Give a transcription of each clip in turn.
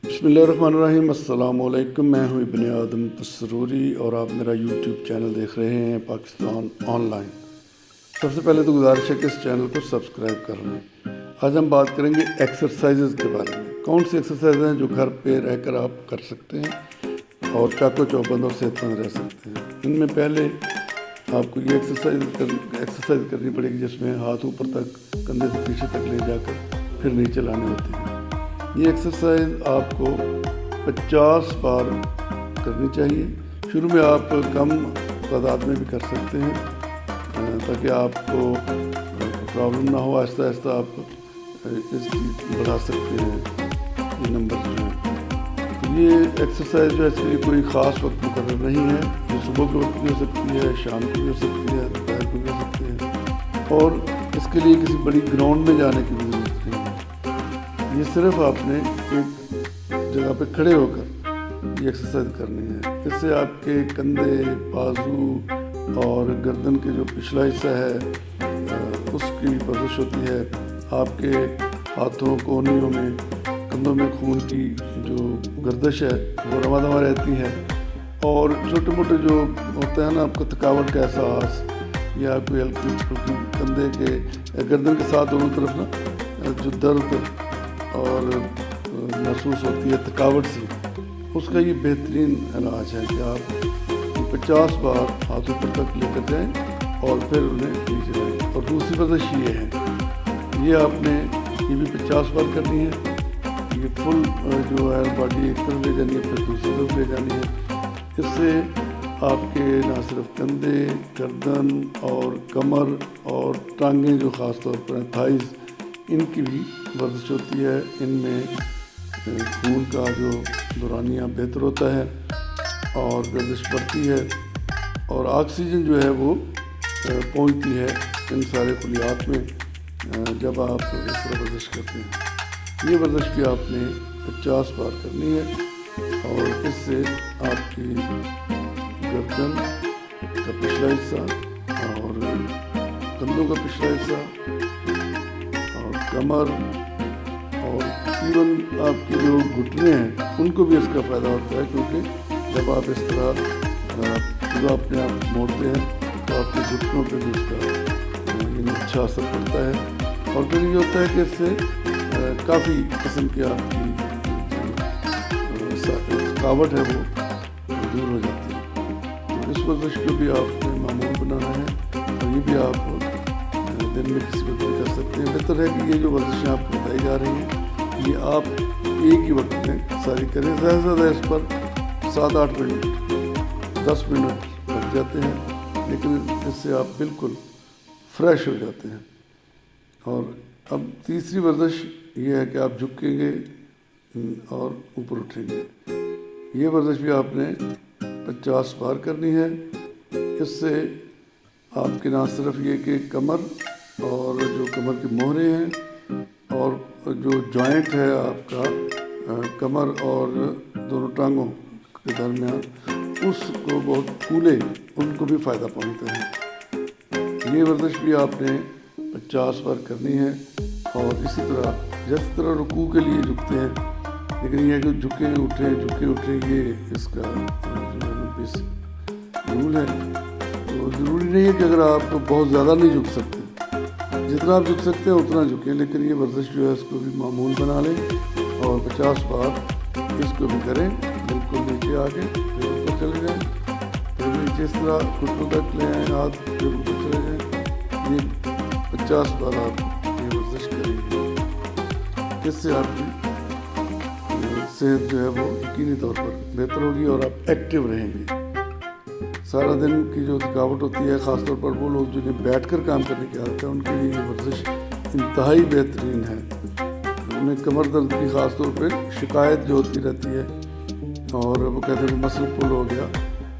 बिस्मिल्लाहिर्रहमानिर्रहीम। अस्सलाम वालेकुम। मैं हूँ इब्ने आदम तसरूरी और आप मेरा यूट्यूब चैनल देख रहे हैं पाकिस्तान ऑनलाइन। सबसे पहले तो गुजारिश है कि इस चैनल को सब्सक्राइब कर लें। आज हम बात करेंगे एक्सरसाइजेज़ के बारे में। कौन सी एक्सरसाइज हैं जो घर पे रहकर आप कर सकते हैं और चाको चौबंद और सेहतमंद रह सकते हैं। इनमें पहले आपको ये एक्सरसाइज करनी पड़ेगी जिसमें हाथ ऊपर तक, कंधे से पीछे तक ले जाकर फिर नीचे लाने होते हैं। ये एक्सरसाइज आपको 50 बार करनी चाहिए। शुरू में आप कम तादाद में भी कर सकते हैं ताकि आपको प्रॉब्लम ना हो। आहिस्ता आहिस्ता आप इसकी बढ़ा सकते हैं ये नंबर जो है। ये एक्सरसाइज जो है इसके लिए कोई ख़ास वक्त मुकर्रर नहीं है। ये सुबह के वक्त भी हो सकती है, शाम को भी हो सकती है, दोपहर को भी हो सकती है और इसके लिए किसी बड़ी ग्राउंड में जाने की भी ज़रूरत नहीं है। ये सिर्फ आपने एक जगह पे खड़े होकर ये एक्सरसाइज करनी है। इससे आपके कंधे, बाजू और गर्दन के जो पिछला हिस्सा है उसकी वर्जिश होती है। आपके हाथों, कोहनियों में, कंधों में खून की जो गर्दिश है वो रवा दवा रहती है और छोटे मोटे जो होते हैं ना, आपको थकावट का एहसास या कोई हल्की फुल्की कंधे के, गर्दन के साथ दोनों तरफ ना जो दर्द और महसूस होती है थकावट सी, उसका ये बेहतरीन इलाज है कि आप 50 बार हाथ ऊपर तक लेकर जाएं और फिर उन्हें नीचे लाएं। और दूसरी वर्जिश ये है, ये आपने ये भी 50 बार करनी है। ये फुल जो है बॉडी एक तरफ ले जानी है, फिर दूसरी तरफ ले जानी है। इससे आपके ना सिर्फ कंधे, गर्दन और कमर और टांगें जो ख़ास तौर पर थाइज़, इनकी भी वर्जिश होती है। इनमें खून का जो दौरानिया बेहतर होता है और गर्दिश बढ़ती है और ऑक्सीजन जो है वो पहुंचती है इन सारे खुलियात में जब आप इस तरह वर्जिश करते हैं। ये वर्जिश भी आपने 50 बार करनी है और इससे आपकी गर्दन का पिछला हिस्सा और कंधों का पिछला हिस्सा, कमर और इवन आपकी जो घुटने हैं उनको भी इसका फ़ायदा होता है, क्योंकि जब आप इस तरह पूरा अपने आप मोड़ते हैं तो आपके घुटनों पे भी इसका अच्छा असर पड़ता है। और फिर ये होता है कि इससे काफ़ी किस्म की आपकी थकावट है वो दूर हो जाती है। तो इस वर्जिश को भी आपने मामूल बनाना है और ये भी आप दिन में किसी वक्त भी कर सकते हैं। बेहतर है कि ये जो वर्जिशें आपको बताई जा रही हैं ये आप एक ही वक्त में सारी करें। ज़्यादा से ज़्यादा इस पर 7-8 मिनट, 10 मिनट लग जाते हैं, लेकिन इससे आप बिल्कुल फ्रेश हो जाते हैं। और अब तीसरी वर्जिश ये है कि आप झुकेंगे और ऊपर उठेंगे। ये वर्जिश भी आपने 50 बार करनी है। इससे आपके ना सिर्फ ये कि कमर और जो कमर की मोहरें हैं और जो जॉइंट है आपका कमर और दोनों टांगों के दरमियान, उसको बहुत फूले, उनको भी फ़ायदा पहुंचता है। ये वर्जिश भी आपने 50 बार करनी है। और इसी तरह जिस तरह रुकू के लिए झुकते हैं, लेकिन ये जो झुके उठे ये इसका बेसिक रूल है। तो ज़रूरी नहीं है कि अगर आप बहुत ज़्यादा नहीं झुक सकते, जितना आप झुक सकते हैं उतना झुकें, लेकिन ये वर्जिश जो है इसको भी मामूल बना लें और 50 बार इसको भी करें। बिल्कुल नीचे आके फिर ऊपर चले जाएं, फिर नीचे इस तरह घुटनों तक ले आएँ हाथ, फिर ऊपर चले जाएँ। ये 50 बार आप ये वर्जिश करेंगे। इससे आपकी सेहत जो है वो यकीनी तौर पर बेहतर होगी और आप एक्टिव रहेंगे। सारा दिन की जो थकावट होती है, ख़ासतौर पर वो लोग जिन्हें बैठकर काम करने की आदत है, उनके लिए ये वर्जिश इंतहाई बेहतरीन है। उन्हें कमर दर्द की ख़ास तौर पे शिकायत जो होती रहती है और वो कहते हैं मसल पुल हो गया,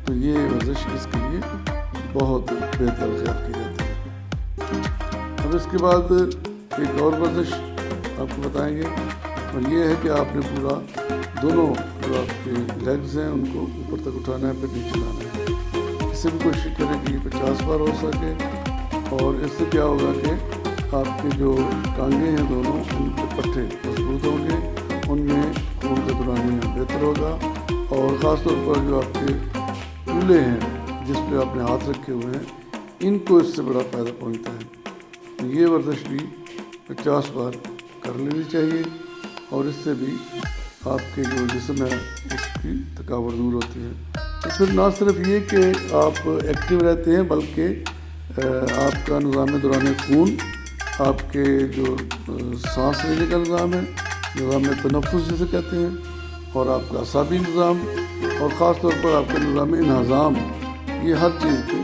तो ये वर्जिश इसके लिए बहुत बेहतर ख्याल की जाती है। अब इसके बाद एक और वर्जिश आपको बताएंगे और ये है कि आपने पूरा दोनों जो आपके लेग्स हैं उनको ऊपर तक उठाना है, फिर नीचे लाना है। इससे भी कोशिश करें कि 50 बार हो सके। और इससे क्या होगा कि आपके जो टांगे हैं दोनों, उनके पट्टे मजबूत होंगे, उनमें खून का दौरान ہوگا، اور خاص طور پر جو آپ کے چولہے ہیں جس پہ آپ نے ہاتھ رکھے ہوئے ہیں ان کو اس سے بڑا فائدہ پہنچتا ہے۔ تو یہ ورزش بھی 50 بار کر لینی چاہیے، اور اس سے بھی آپ کے جو جسم ہے اس کی تھکاوٹ دور ہوتی ہے۔ تو پھر نہ صرف یہ کہ آپ ایکٹیو رہتے ہیں بلکہ آپ کا نظام دوران خون، آپ کے جو سانس لینے کا نظام ہے، نظام تنفس جسے کہتے ہیں، اور آپ کا اعصابی نظام، اور خاص طور پر آپ کا نظام انہضام، یہ ہر چیز کو